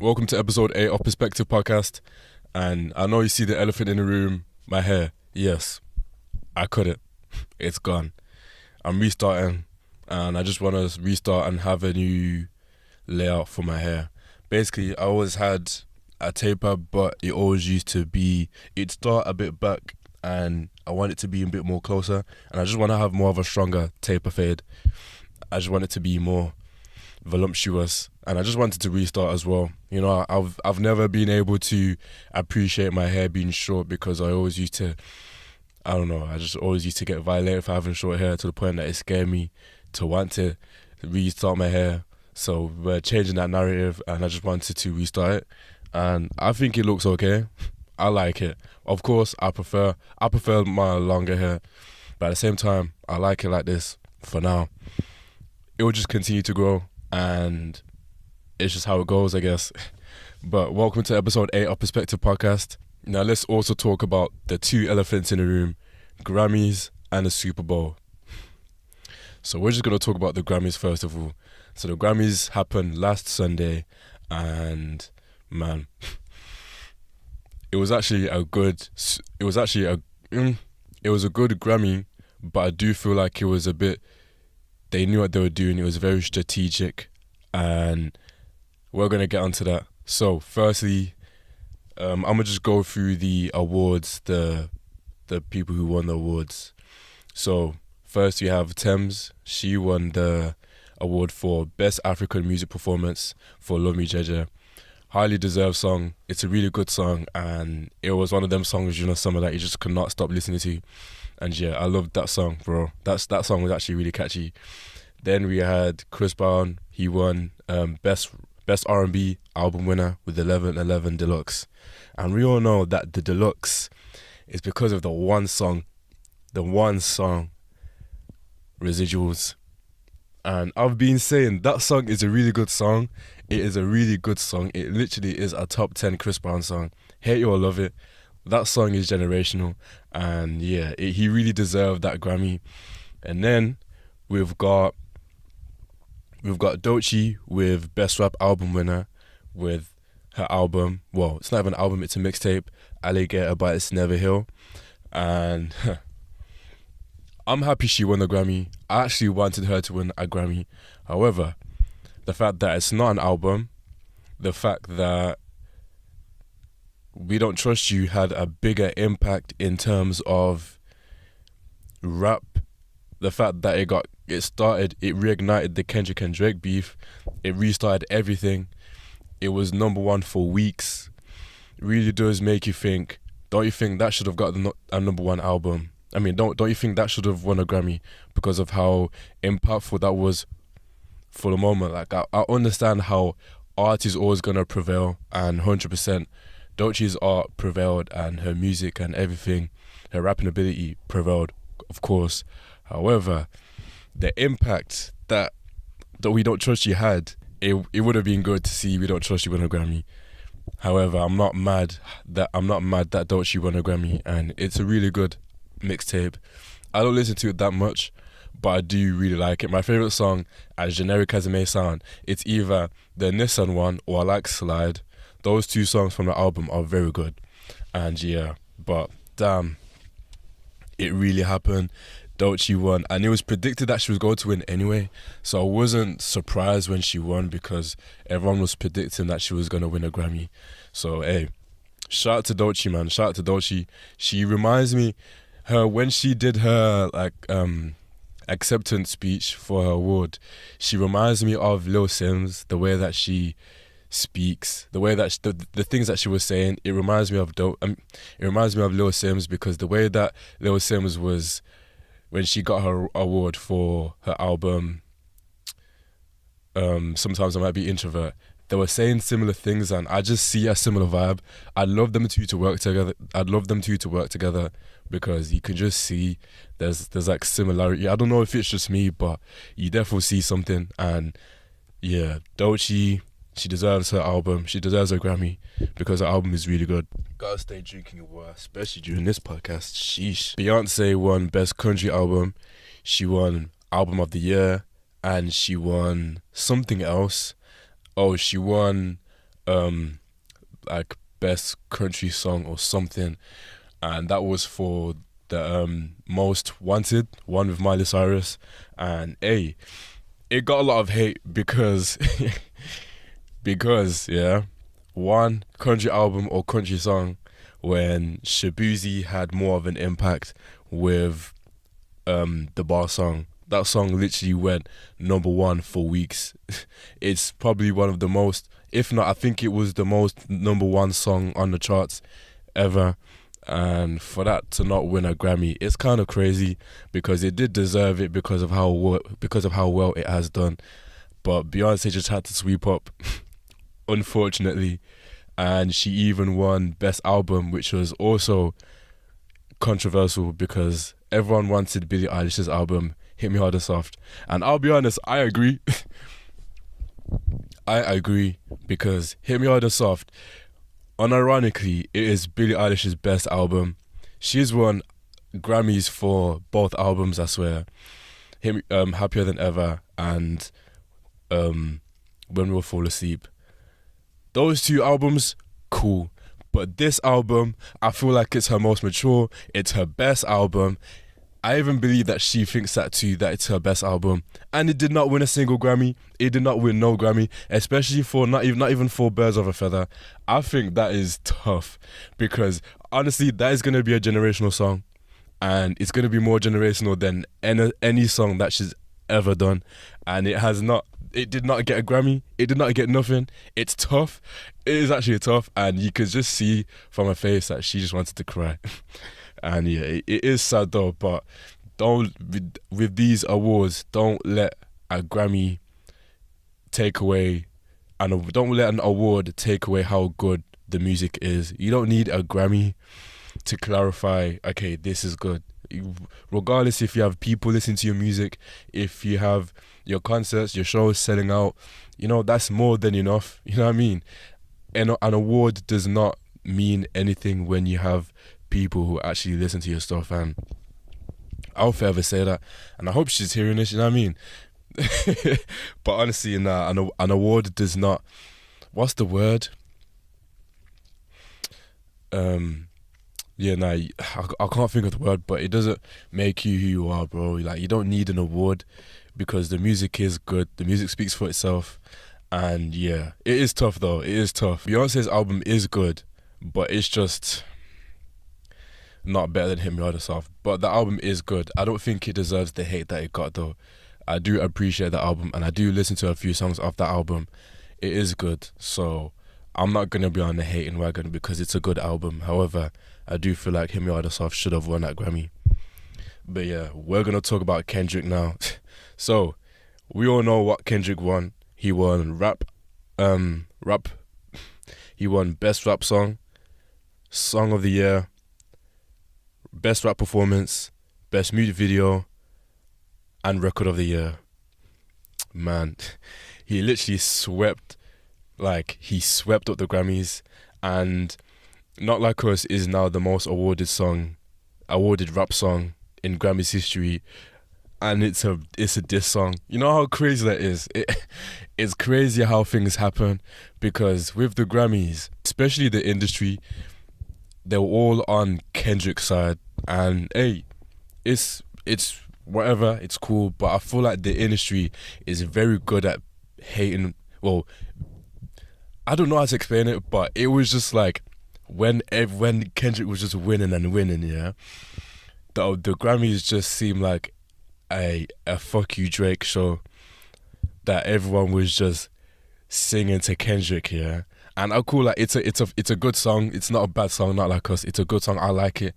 Welcome to episode 8 of Perspective Podcast. And I know you see the elephant in the room, my hair. Yes, I cut it. It's gone. I'm restarting and I just want to restart and have a new layout for my hair. Basically, I always had a taper, but it always used to be, it'd start a bit back and I want it to be a bit more closer. And I just want to have more of a stronger taper fade. I just want it to be more voluptuous, and I just wanted to restart as well. You know, I've never been able to appreciate my hair being short because I always used to, I don't know, I just always used to get violated for having short hair to the point that it scared me to want to restart my hair. So we're changing that narrative and I just wanted to restart it, and I think it looks okay. I like it. Of course, I prefer my longer hair, but at the same time, I like it like this for now. It will just continue to grow, and it's just how it goes, I guess. But welcome to episode 8 of Perspective Podcast. Now let's also talk about the two elephants in the room, Grammys and the Super Bowl. So we're just going to talk about the Grammys first of all. So the Grammys happened last Sunday, and man, it was actually a good Grammy, but I do feel like it was a bit, they knew what they were doing. It was very strategic, and we're going to get onto that. So firstly, I'm going to just go through the awards, the people who won the awards. So first we have Thames. She won the award for Best African Music Performance for Love Me Jeje. Highly deserved song. It's a really good song, and it was one of them songs, you know, some of that you just could not stop listening to. And yeah, I loved that song, bro. That song was actually really catchy. Then we had Chris Brown. He won best R&B album winner with 11:11 Deluxe. And we all know that the Deluxe is because of the one song, Residuals. And I've been saying that song is a really good song. It is a really good song. It literally is a top 10 Chris Brown song. Hate it or love it, that song is generational. And yeah, he really deserved that Grammy. And then we've got Doechii with Best Rap Album winner with her album. Well, it's not even an album, it's a mixtape, Alligator Bites Never Heal. And I'm happy she won the Grammy. I actually wanted her to win a Grammy. However, the fact that it's not an album, the fact that We Don't Trust You had a bigger impact in terms of rap. The fact that it reignited the Kendrick and Drake beef. It restarted everything. It was number one for weeks. It really does make you think, don't you think that should have got a number one album? I mean, don't you think that should have won a Grammy because of how impactful that was for the moment? Like, I understand how art is always going to prevail, and 100%. Doechii's art prevailed, and her music and everything, her rapping ability prevailed, of course. However, the impact that We Don't Trust You had, it would have been good to see We Don't Trust You win a Grammy. However, I'm not mad that Doechii won a Grammy, and it's a really good mixtape. I don't listen to it that much, but I do really like it. My favourite song, as generic as it may sound, it's either the Nissan one or I like Slide. Those two songs from the album are very good. And yeah, but damn, it really happened. Doechii won, and it was predicted that she was going to win anyway, so I wasn't surprised when she won because everyone was predicting that she was going to win a Grammy. So hey, shout out to Doechii, man. Shout out to Doechii. She reminds me, when she did her acceptance speech for her award, she reminds me of Lil Sims. The way that she speaks, the way that the things that she was saying, it reminds me of Lil Sims, because the way that Lil Sims was when she got her award for her album, Sometimes I Might Be Introvert. They were saying similar things, and I just see a similar vibe. I'd love them two to work together because you can just see there's like similarity. I don't know if it's just me, but you definitely see something. And yeah, Doechii, she deserves her album. She deserves her Grammy because her album is really good. Gotta stay drinking your water, especially during this podcast. Sheesh. Beyonce won Best Country Album. She won Album of the Year, and she won something else. Oh, she won um like best country song or something, and that was for the Most Wanted one with Miley Cyrus. And hey, it got a lot of hate because because yeah, one country album or country song when Shabuzi had more of an impact with the bar song. That song literally went number one for weeks. It's probably one of the most, if not, I think it was the most number one song on the charts ever. And for that to not win a Grammy, it's kind of crazy because it did deserve it because of how well it has done. But Beyonce just had to sweep up, unfortunately, and she even won Best Album, which was also controversial because everyone wanted Billie Eilish's album Hit Me Hard and Soft, and I'll be honest, I agree. I agree because Hit Me Hard and Soft, unironically, it is Billie Eilish's best album. She's won Grammys for both albums, I swear. Happier Than Ever and When We Will Fall Asleep. Those two albums, cool. But this album, I feel like it's her most mature. It's her best album. I even believe that she thinks that too, that it's her best album. And it did not win a single Grammy. It did not win no Grammy, especially for not even for Birds of a Feather. I think that is tough because honestly, that is going to be a generational song. And it's going to be more generational than any song that she's ever done. And it did not get a Grammy. It did not get nothing. It's tough. It is actually tough. And you could just see from her face that she just wanted to cry. And yeah, it is sad though, but don't, with these awards, don't let a Grammy take away, and don't let an award take away how good the music is. You don't need a Grammy to clarify, okay, this is good. Regardless if you have people listening to your music, if you have your concerts, your shows selling out, that's more than enough. You know what I mean? And an award does not mean anything when you have people who actually listen to your stuff, and I'll forever say that, and I hope she's hearing this, you know what I mean? But honestly, an award does not, what's the word? I can't think of the word, but it doesn't make you who you are, bro. Like, you don't need an award because the music is good, the music speaks for itself. And yeah, it is tough though, it is tough. Beyonce's album is good, but it's just not better than Hit Me Hard and Soft. But the album is good. I don't think it deserves the hate that it got though. I do appreciate the album and I do listen to a few songs off that album. It is good, so I'm not going to be on the hating wagon because it's a good album. However, I do feel like Hit Me Hard and Soft should have won that Grammy. But yeah, we're going to talk about Kendrick now. So, we all know what Kendrick won. He won rap. He won Best Rap Song, Song of the Year, Best Rap Performance, Best Music Video, and Record of the Year. Man, he literally swept up the Grammys, and Not Like Us is now the most awarded rap song in Grammys history, and it's a diss song. You know how crazy that is? It's crazy how things happen, because with the Grammys, especially the industry, they were all on Kendrick's side, and hey, it's whatever, it's cool, but I feel like the industry is very good at hating. Well, I don't know how to explain it, but it was just like when Kendrick was just winning and winning, yeah, the Grammys just seemed like a fuck you Drake show, that everyone was just singing to Kendrick, yeah. And I call like it's a good song. It's not a bad song, Not Like Us. It's a good song. I like it,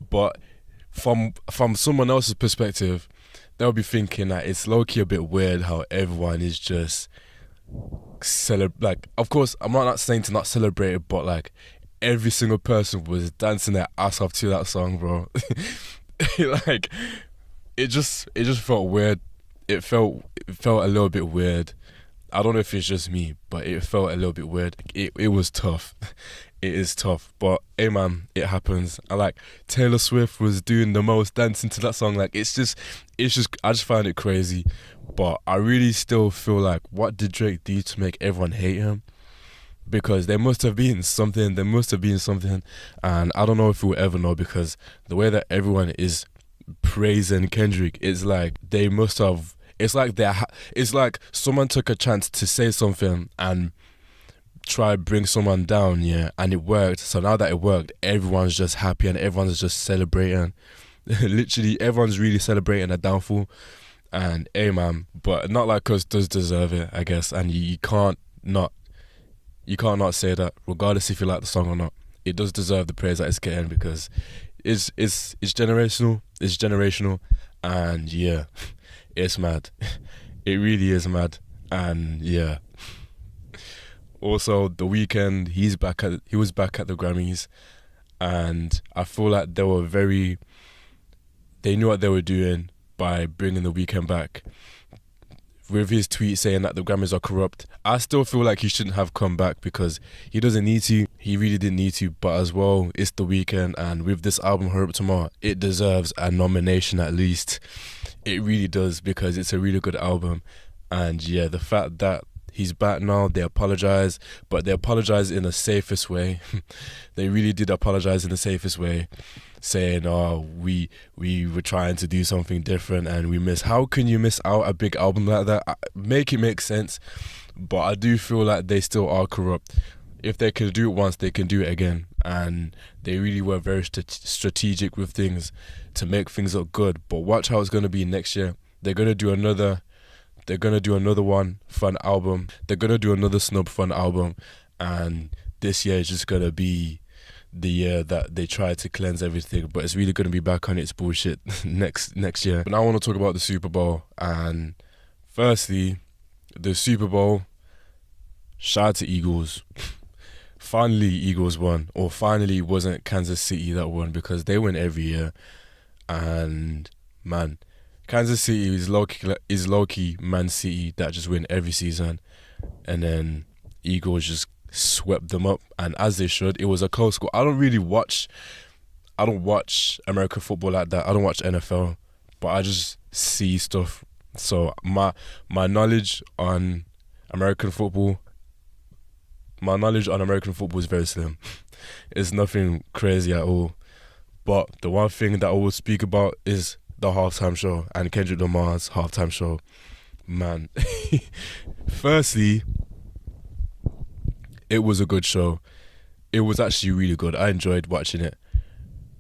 but from someone else's perspective, they'll be thinking that it's low key a bit weird how everyone is just like. Of course, I'm not saying to not celebrate it, but like every single person was dancing their ass off to that song, bro. Like it just felt weird. It felt a little bit weird. I don't know if it's just me, but it felt a little bit weird. It was tough. It is tough, but hey man, it happens. I like Taylor Swift was doing the most dancing to that song. Like it's just I just find it crazy. But I really still feel like, what did Drake do to make everyone hate him? because there must have been something. And I don't know if we'll ever know, because the way that everyone is praising Kendrick, it's like they must have. It's like it's like someone took a chance to say something and try bring someone down, yeah, and it worked. So now that it worked, everyone's just happy and everyone's just celebrating. Literally, everyone's really celebrating a downfall. And hey, man, but not like us does deserve it, I guess. And you can't not say that, regardless if you like the song or not. It does deserve the praise that it's getting, because it's generational. It's generational, and yeah, it's mad. It really is mad, and yeah. Also, The Weeknd, he was back at the Grammys, and I feel like they knew what they were doing by bringing The Weeknd back. With his tweet saying that the Grammys are corrupt, I still feel like he shouldn't have come back, because he doesn't need to. He really didn't need to, but as well, it's The Weeknd, and with this album, Hurry Up Tomorrow, it deserves a nomination at least. It really does, because it's a really good album. And yeah, the fact that he's back now, they apologize, but they apologize in the safest way. They really did apologize in the safest way, saying, "Oh, we were trying to do something different and we missed." How can you miss out a big album like that? Make it make sense. But I do feel like they still are corrupt. If they could do it once, they can do it again. And they really were very strategic with things to make things look good. But watch how it's going to be next year. They're going to do another one fun album. They're going to do another snub fun album. And this year is just going to be the year that they try to cleanse everything. But it's really going to be back on its bullshit next year. But now I want to talk about the Super Bowl. And firstly, the Super Bowl, shout out to Eagles. Finally, Eagles won. Or finally, it wasn't Kansas City that won, because they win every year. And man, Kansas City is low-key Man City that just win every season. And then Eagles just swept them up, and as they should. It was a close score. I don't watch American football like that. I don't watch NFL, but I just see stuff. So my knowledge on American football is very slim. It's nothing crazy at all. But the one thing that I will speak about is the halftime show and Kendrick Lamar's halftime show. Man, firstly, it was a good show. It was actually really good. I enjoyed watching it.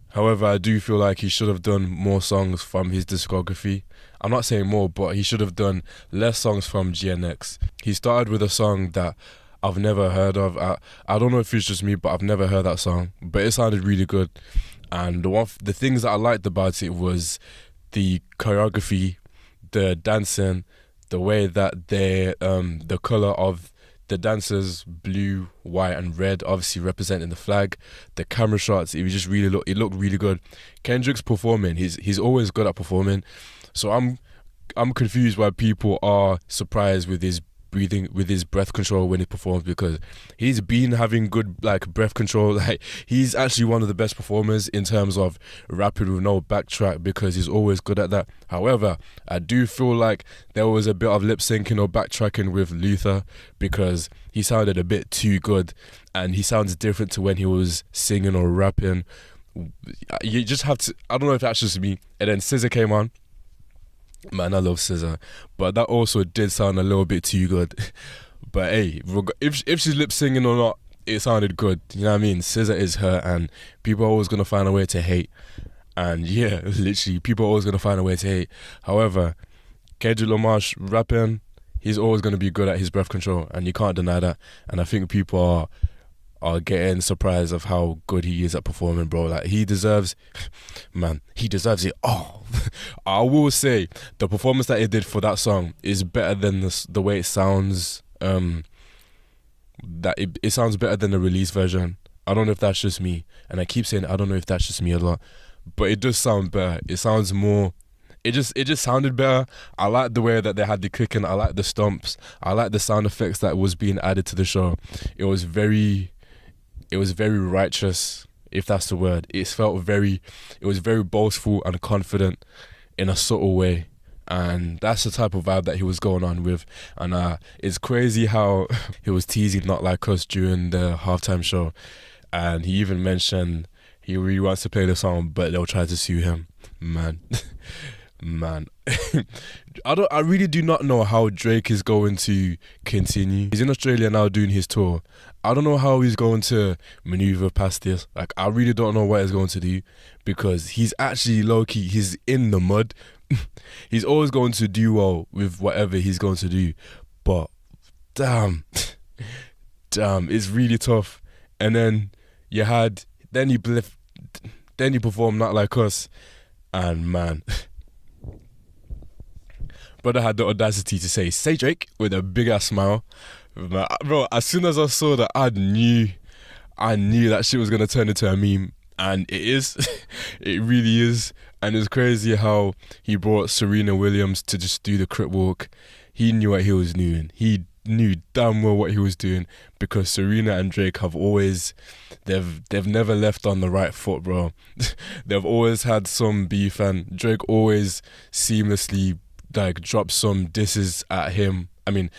However, I do feel like he should have done more songs from his discography. I'm not saying more, but he should have done less songs from GNX. He started with a song that I've never heard of. I don't know if it's just me, but I've never heard that song. But it sounded really good. And the things that I liked about it was the choreography, the dancing, the way that the color of the dancers, blue, white, and red, obviously representing the flag. The camera shots, it looked really good. Kendrick's performing. He's always good at performing. So I'm confused why people are surprised with his breathing, with his breath control when he performs, because he's been having good breath control. Like, he's actually one of the best performers in terms of rapping with no backtrack, because he's always good at that. However, I do feel like there was a bit of lip syncing or backtracking with Luther, because he sounded a bit too good, and he sounds different to when he was singing or rapping. You just have to, I don't know if that's just me. And then SZA came on. Man, I love SZA, but that also did sound a little bit too good. But hey, if she's lip singing or not, it sounded good. You know what I mean? SZA is her, and people are always gonna find a way to hate. And yeah, literally, people are always gonna find a way to hate. However, Kendrick Lamar rapping, he's always gonna be good at his breath control, and you can't deny that. And I think people are getting surprised of how good he is at performing, bro. Like, he deserves it all. I will say the performance that he did for that song is better than the way it sounds. That it sounds better than the release version. I don't know if that's just me, and I keep saying I don't know if that's just me a lot, but it does sound better. It sounds more. It just sounded better. I like the way that they had the clicking. I like the stomps. I like the sound effects that was being added to the show. It was very righteous, if that's the word. It was very boastful and confident in a subtle way. And that's the type of vibe that he was going on with. And it's crazy how he was teasing Not Like Us during the halftime show. And he even mentioned he really wants to play the song, but they'll try to sue him. Man. Man. I really do not know how Drake is going to continue. He's in Australia now doing his tour. I don't know how he's going to maneuver past this. Like, I really don't know what he's going to do, because he's actually low-key, he's in the mud. He's always going to do well with whatever he's going to do. But damn, it's really tough. And then then you perform Not Like Us, and man, brother had the audacity to say Drake with a big ass smile. Bro, as soon as I saw that, I knew that shit was gonna turn into a meme. And it is. It really is. And it's crazy how he brought Serena Williams to just do the crip walk. He knew what he was doing. He knew damn well what he was doing, because Serena and Drake have always, they've never left on the right foot, bro. They've always had some beef, and Drake always seamlessly like drops some disses at him. I mean,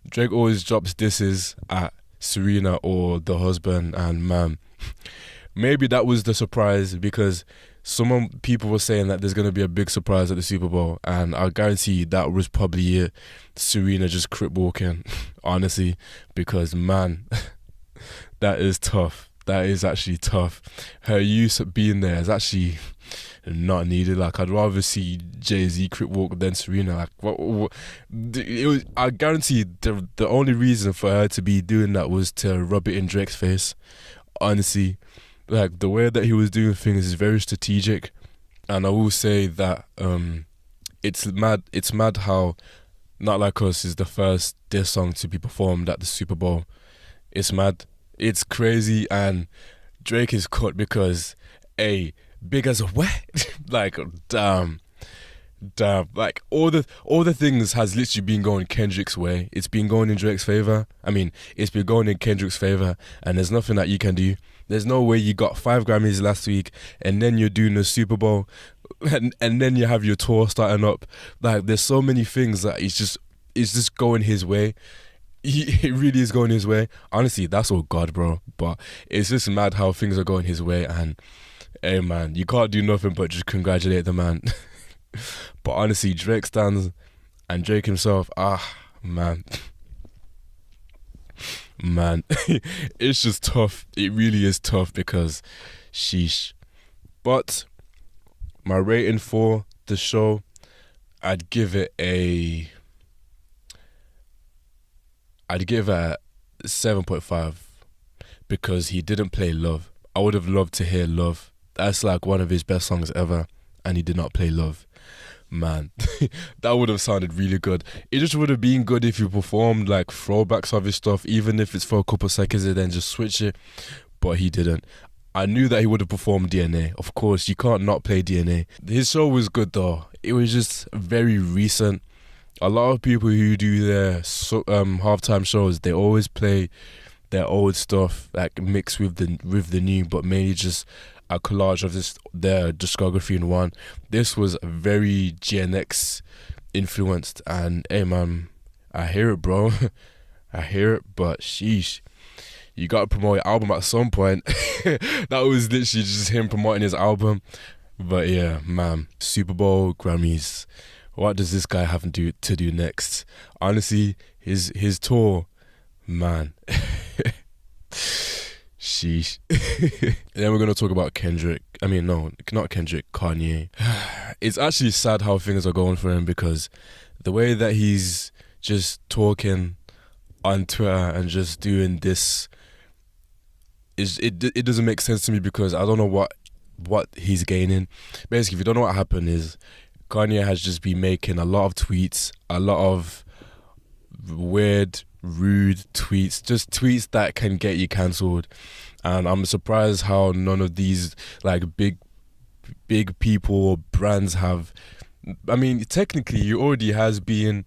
Drake always drops disses at Serena or the husband, and man, maybe that was the surprise, because people were saying that there's going to be a big surprise at the Super Bowl, and I guarantee you that was probably it. Serena just crip walking, honestly, because man, that is tough. That is actually tough. Her use of being there is actually not needed. Like, I'd rather see Jay-Z crip walk than Serena. Like, what it was, I guarantee the only reason for her to be doing that was to rub it in Drake's face. Honestly, like, the way that he was doing things is very strategic. And I will say that it's mad how Not Like Us is the first diss song to be performed at the Super Bowl. It's mad. It's crazy. And Drake is cut because big as a wet. Like, damn. Like, all the things has literally been going Kendrick's way. It's been going in Drake's favor. I mean, it's been going in Kendrick's favor, and there's nothing that you can do. There's no way. You got 5 Grammys last week, and then you're doing the Super Bowl, and then you have your tour starting up. Like, there's so many things that it's just going his way. It really is going his way. Honestly, that's all God, bro. But it's just mad how things are going his way, and hey, man, you can't do nothing but just congratulate the man. But honestly, Drake stands, and Drake himself, man, it's just tough. It really is tough, because sheesh. But my rating for the show, I'd give it a 7.5, because he didn't play Love. I would have loved to hear Love. That's like one of his best songs ever, and he did not play Love. Man, that would have sounded really good. It just would have been good if you performed like throwbacks of his stuff, even if it's for a couple seconds, and then just switch it. But he didn't. I knew that he would have performed DNA. Of course, you can't not play DNA. His show was good though. It was just very recent. A lot of people who do their halftime shows, they always play their old stuff, like mixed with the new, but mainly just a collage of their discography in one. This was very Gen X influenced, and hey man, I hear it, bro. I hear it, but sheesh, you gotta promote your album at some point. That was literally just him promoting his album. But yeah, man, Super Bowl, Grammys, what does this guy have to do next? Honestly, his tour, man. Sheesh. Then we're going to talk about Kendrick. I mean, no, not Kendrick, Kanye. It's actually sad how things are going for him, because the way that he's just talking on Twitter and just doing this, it doesn't make sense to me, because I don't know what he's gaining. Basically, if you don't know what happened, is Kanye has just been making a lot of tweets, a lot of weird, rude tweets, just tweets that can get you cancelled. And I'm surprised how none of these like big people or brands have. I mean, technically he already has been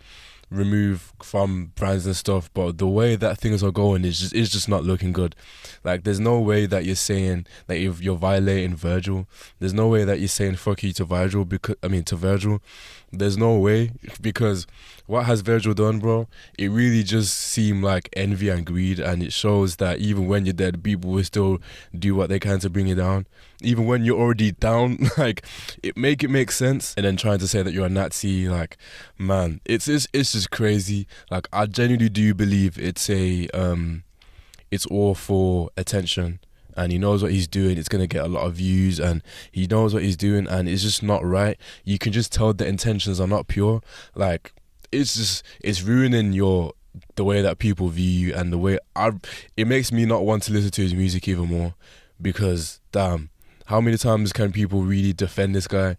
remove from brands and stuff, but the way that things are going is just not looking good. Like, there's no way that you're saying that if you're violating Virgil, there's no way that you're saying fuck you to Virgil to Virgil. There's no way, because what has Virgil done, bro? It really just seemed like envy and greed, and it shows that even when you're dead, people will still do what they can to bring you down. Even when you're already down, like, it make sense. And then trying to say that you're a Nazi, like, man, it's just crazy. Like, I genuinely do believe it's all for attention, and he knows what he's doing. It's gonna get a lot of views, and he knows what he's doing, and it's just not right. You can just tell the intentions are not pure. Like, it's ruining the way that people view you, and the way it makes me not want to listen to his music even more, because damn, how many times can people really defend this guy?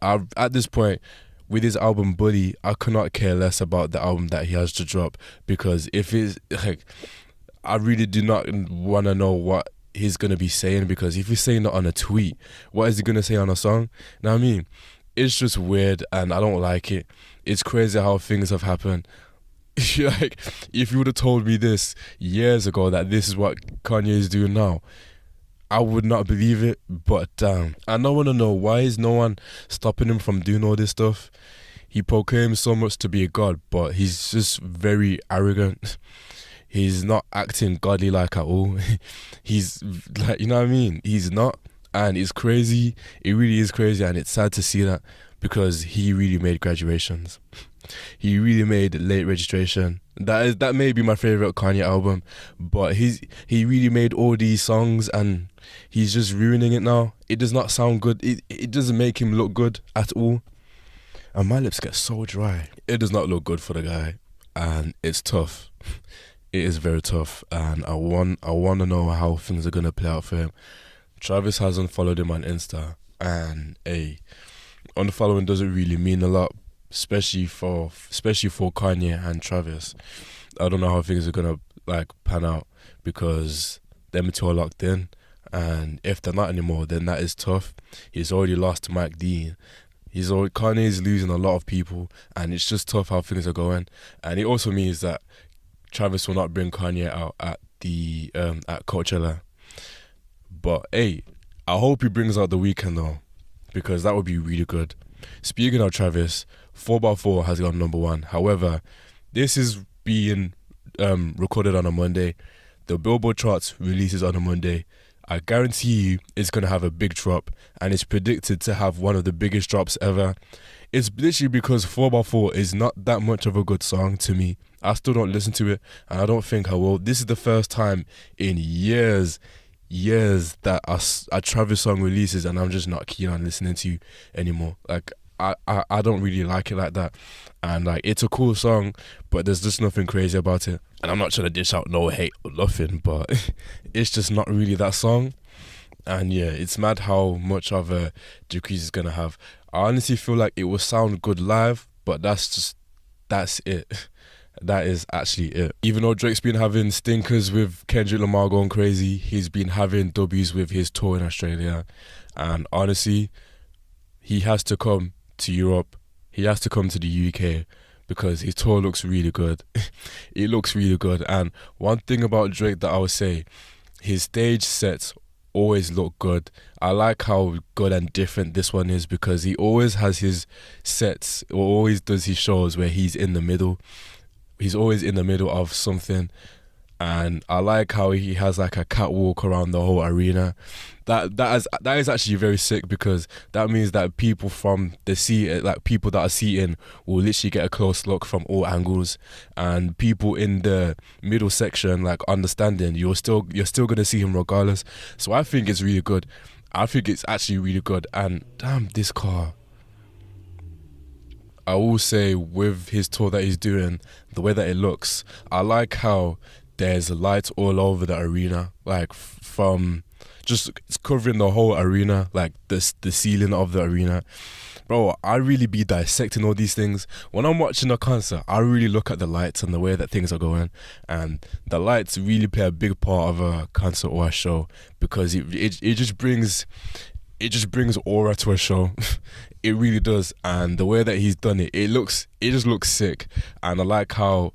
At this point, with his album Bully, I could not care less about the album that he has to drop, because if it's like, I really do not want to know what he's going to be saying, because if he's saying that on a tweet, what is he going to say on a song? You know what I mean? It's just weird, and I don't like it. It's crazy how things have happened. Like, if you would have told me this years ago, that this is what Kanye is doing now, I would not believe it. But damn, and I want to know, why is no one stopping him from doing all this stuff? He proclaims so much to be a god, but he's just very arrogant. He's not acting godly like at all. He's like, you know what I mean? He's not, and it's crazy. It really is crazy, and it's sad to see that, because he really made graduations. He really made late registration. That may be my favorite Kanye album, but he really made all these songs, and he's just ruining it now. It does not sound good. It doesn't make him look good at all. And my lips get so dry. It does not look good for the guy, and it's tough. It is very tough, and I want to know how things are gonna play out for him. Travis hasn't followed him on Insta, and unfollowing doesn't really mean a lot, especially for Kanye and Travis. I don't know how things are gonna like pan out, because them two are locked in, and if they're not anymore, then that is tough. He's already lost to Mike Dean. Kanye is losing a lot of people, and it's just tough how things are going. And it also means that Travis will not bring Kanye out at Coachella. But hey, I hope he brings out The Weeknd though, because that would be really good. Speaking of Travis, 4x4 has gone number 1. However, this is being recorded on a Monday. The Billboard charts releases on a Monday. I guarantee you it's going to have a big drop, and it's predicted to have one of the biggest drops ever. It's literally because 4x4 is not that much of a good song to me. I still don't listen to it, and I don't think I will. This is the first time in years that a Travis song releases and I'm just not keen on listening to anymore. Like, I don't really like it like that, and like, it's a cool song, but there's just nothing crazy about it. And I'm not trying to dish out no hate or nothing, but it's just not really that song. And yeah, it's mad how much of a decrease it's gonna have. I honestly feel like it will sound good live, but that's it. That is actually it. Even though Drake's been having stinkers with Kendrick Lamar going crazy, he's been having W's with his tour in Australia. And honestly, he has to come to Europe. He has to come to the UK, because his tour looks really good. It looks really good. And one thing about Drake that I would say, his stage sets always look good. I like how good and different this one is, because he always has his sets, or always does his shows where he's in the middle. He's always in the middle of something, and I like how he has like a catwalk around the whole arena. That is actually very sick, because that means that people from the seat, like people that are seating, will literally get a close look from all angles, and people in the middle section, like, understanding you're still gonna see him regardless. So I think it's really good. I think it's actually really good. And damn, this car. I will say, with his tour that he's doing, the way that it looks, I like how there's lights all over the arena, like from just, it's covering the whole arena, like the ceiling of the arena. Bro, I really be dissecting all these things. When I'm watching a concert, I really look at the lights and the way that things are going, and the lights really play a big part of a concert or a show, because it just brings aura to a show. It really does, and the way that he's done it, it just looks sick, and I like how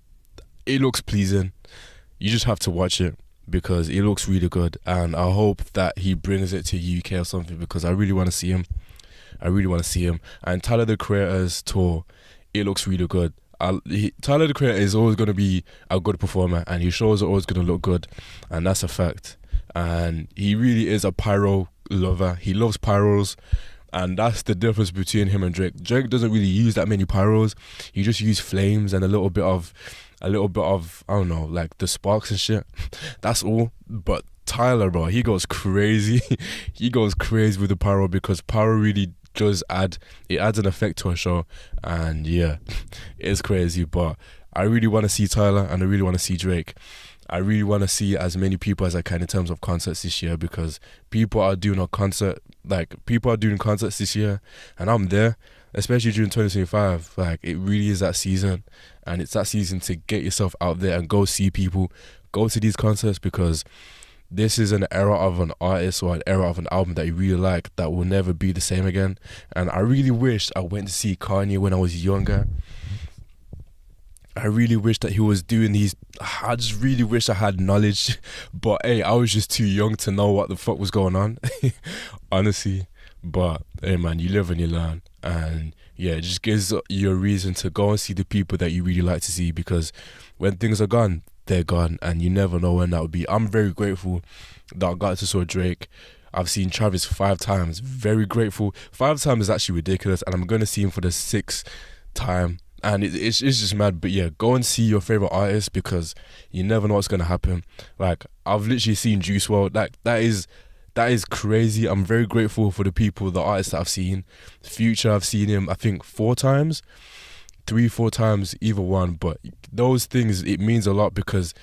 it looks pleasing. You just have to watch it because it looks really good, and I hope that he brings it to UK or something because I really want to see him. And Tyler the Creator's tour, it looks really good. Tyler the Creator is always going to be a good performer, and his shows are always going to look good, and that's a fact. And he really is a pyro lover. He loves pyros, and that's the difference between him and Drake. Drake doesn't really use that many pyros. He just uses flames and a little bit of I don't know, like the sparks and shit. That's all. But Tyler, bro, he goes crazy. He goes crazy with the pyro because pyro really does adds an effect to a show, and yeah, it's crazy. But I really want to see Tyler, and I really want to see Drake. I really want to see as many people as I can in terms of concerts this year, because people are doing concerts this year, and I'm there, especially during 2025. Like, it really is that season, and it's that season to get yourself out there and go see people, go to these concerts, because this is an era of an artist or an era of an album that you really like that will never be the same again. And I really wished I went to see Kanye when I was younger. I really wish that he was doing these. I just really wish I had knowledge, but hey, I was just too young to know what the fuck was going on, honestly. But hey, man, you live and you learn, and yeah, it just gives you a reason to go and see the people that you really like to see, because when things are gone, they're gone, and you never know when that will be. I'm very grateful that I got to see Drake. I've seen Travis 5 times. Very grateful. 5 times is actually ridiculous, and I'm going to see him for the 6th time. And it's just mad. But yeah, go and see your favorite artist, because you never know what's gonna happen. Like, I've literally seen Juice WRLD. Like, that is crazy. I'm very grateful for the artists that I've seen. Future, I've seen him I think 4 times, 3-4 times, either one. But those things, it means a lot, because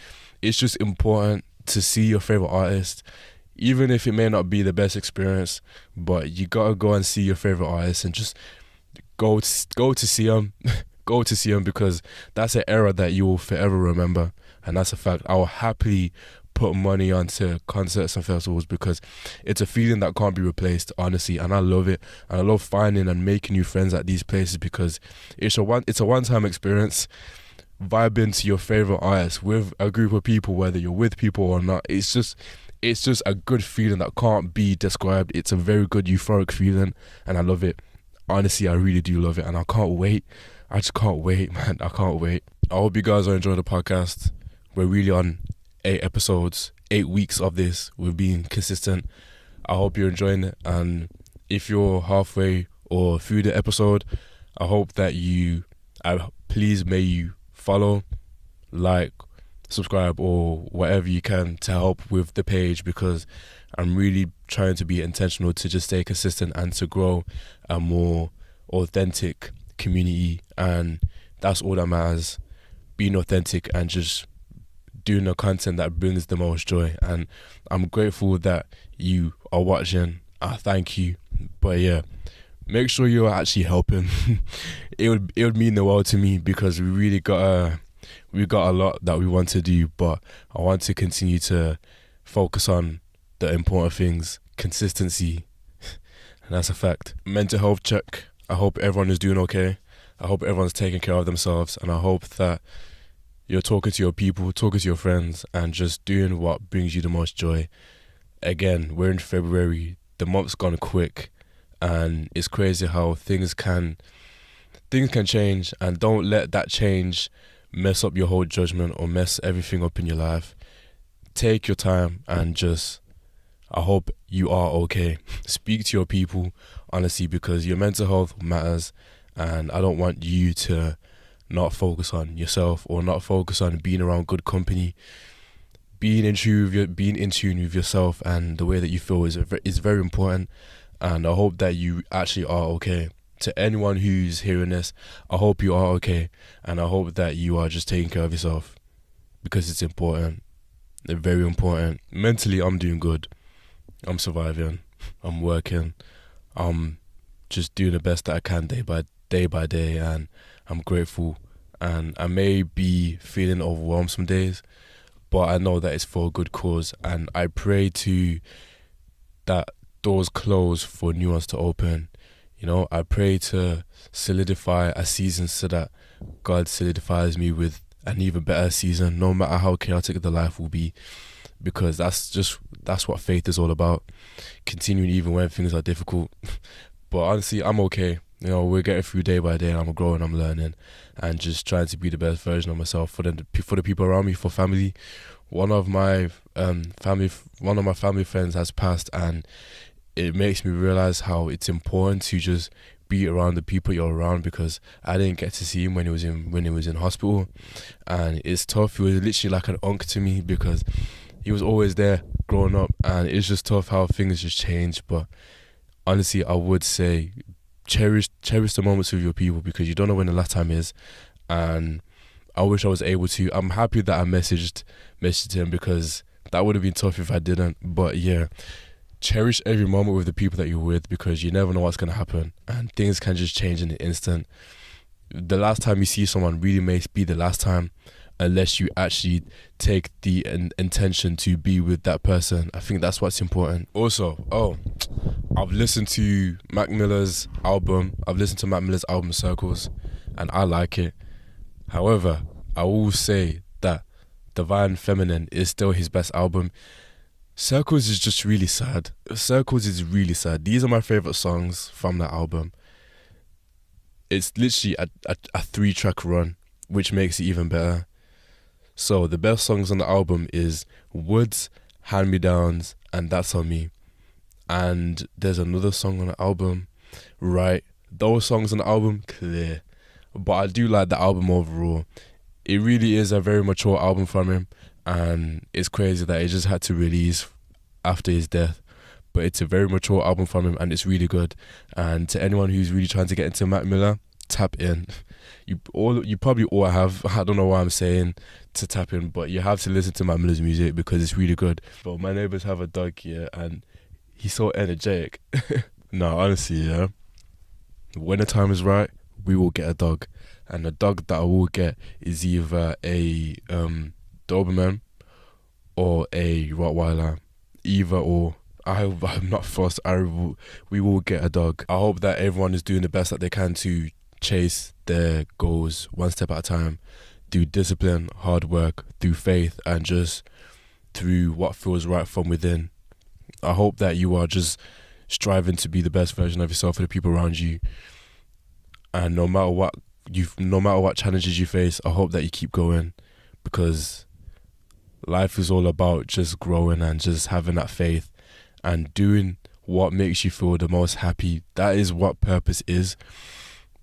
it's just important to see your favorite artist, even if it may not be the best experience. But you gotta go and see your favorite artist and just go to see them. Go to see him, because that's an era that you will forever remember, and that's a fact. I will happily put money onto concerts and festivals, because it's a feeling that can't be replaced, honestly, and I love it. And I love finding and making new friends at these places, because it's a one-time experience. Vibing to your favorite artist with a group of people, whether you're with people or not, it's just a good feeling that can't be described. It's a very good euphoric feeling, and I love it. Honestly, I really do love it, and I can't wait. I just can't wait, man. I can't wait. I hope you guys are enjoying the podcast. We're really on 8 episodes, 8 weeks of this. We're being consistent. I hope you're enjoying it. And if you're halfway or through the episode, I hope that please may you follow, like, subscribe, or whatever you can to help with the page, because I'm really trying to be intentional to just stay consistent and to grow a more authentic community, and that's all that matters. Being authentic and just doing the content that brings the most joy. And I'm grateful that you are watching. I thank you. But yeah, make sure you're actually helping. it would mean the world to me, because we got a lot that we want to do, but I want to continue to focus on the important things. Consistency, and that's a fact. Mental health check. I hope everyone is doing okay. I hope everyone's taking care of themselves, and I hope that you're talking to your people, talking to your friends, and just doing what brings you the most joy. Again, we're in February. The month's gone quick, and it's crazy how things can change, and don't let that change mess up your whole judgment or mess everything up in your life. Take your time, and I hope you are okay. Speak to your people, honestly, because your mental health matters, and I don't want you to not focus on yourself or not focus on being around good company. Being in tune with yourself and the way that you feel is very important, and I hope that you actually are okay. To anyone who's hearing this, I hope you are okay, and I hope that you are just taking care of yourself, because it's important. It's very important. Mentally, I'm doing good. I'm surviving. I'm working. I'm just doing the best that I can day by day, and I'm grateful. And I may be feeling overwhelmed some days, but I know that it's for a good cause, and I pray to that doors close for new ones to open. I pray to solidify a season so that God solidifies me with an even better season, no matter how chaotic the life will be, because that's what faith is all about. Continuing even when things are difficult. But honestly, I'm okay. We're getting through day by day, and I'm growing, I'm learning, and just trying to be the best version of myself for the people around me, for family. One of my family friends has passed, and it makes me realize how it's important to just be around the people you're around, because I didn't get to see him when he was in hospital, and it's tough. He was literally like an uncle to me because he was always there growing up, and it's just tough how things just change. But honestly, I would say cherish the moments with your people, because you don't know when the last time is, and I wish I was able to. I'm happy that I messaged him, because that would have been tough if I didn't. But yeah, cherish every moment with the people that you're with, because you never know what's going to happen, and things can just change in an instant. The last time you see someone really may be the last time, unless you actually take the intention to be with that person. I think that's what's important. Also, I've listened to Mac Miller's album. Circles, and I like it. However, I will say that Divine Feminine is still his best album. Circles is just really sad. Circles is really sad. These are my favourite songs from that album. It's literally a 3-track run, which makes it even better. So the best songs on the album is Woods, Hand Me Downs, and That's On Me. And there's another song on the album, Right. Those songs on the album, clear. But I do like the album overall. It really is a very mature album from him, and it's crazy that it just had to release after his death. But it's a very mature album from him, and it's really good. And to anyone who's really trying to get into Mac Miller, tap in. You probably all have. I don't know why I'm saying to tap in, but you have to listen to Mac Miller's music because it's really good. But my neighbours have a dog here, and he's so energetic. No, honestly, yeah. When the time is right, we will get a dog, and the dog that I will get is either a Doberman or a Rottweiler. Either or. I'm not fussed. We will get a dog. I hope that everyone is doing the best that they can to chase their goals one step at a time, through discipline, hard work, through faith, and just through what feels right from within. I hope that you are just striving to be the best version of yourself for the people around you, and no matter what challenges you face, I hope that you keep going, because life is all about just growing and just having that faith and doing what makes you feel the most happy. That is what purpose is.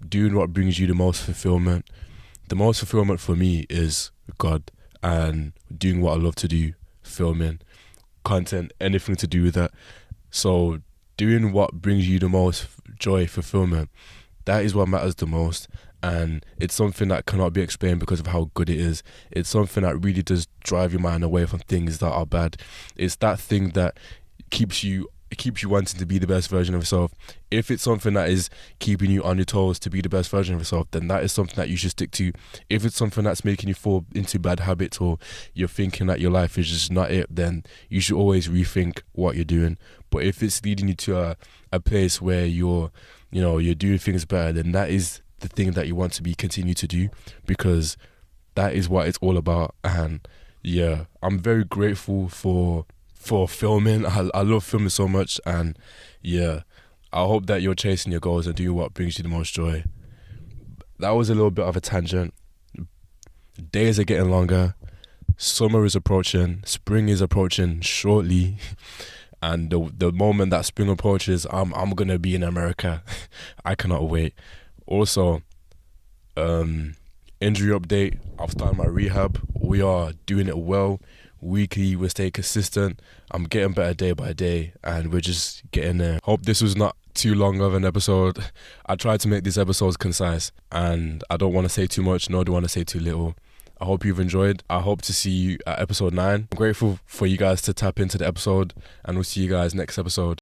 Doing what brings you the most fulfillment. The most fulfillment for me is God, and doing what I love to do, filming, content, anything to do with that. So doing what brings you the most joy, fulfillment, that is what matters the most. And it's something that cannot be explained because of how good it is. It's something that really does drive your mind away from things that are bad. It's that thing that keeps you wanting to be the best version of yourself. If it's something that is keeping you on your toes to be the best version of yourself, then that is something that you should stick to. If it's something that's making you fall into bad habits, or you're thinking that your life is just not it, then you should always rethink what you're doing. But if it's leading you to a place where you're doing things better, then that is the thing that you want to continue to do, because that is what it's all about. And yeah, I'm very grateful for filming. I love filming so much, and yeah, I hope that you're chasing your goals and doing what brings you the most joy. That was a little bit of a tangent. Days are getting longer, summer is approaching, spring is approaching shortly, and the moment that spring approaches, I'm gonna be in America. I cannot wait. Also, injury update, I've started my rehab. We are doing it well. Weekly, we're staying consistent. I'm getting better day by day, and we're just getting there. Hope this was not too long of an episode. I tried to make these episodes concise, and I don't want to say too much, nor do I want to say too little. I hope you've enjoyed. I hope to see you at episode 9. I'm grateful for you guys to tap into the episode, and we'll see you guys next episode.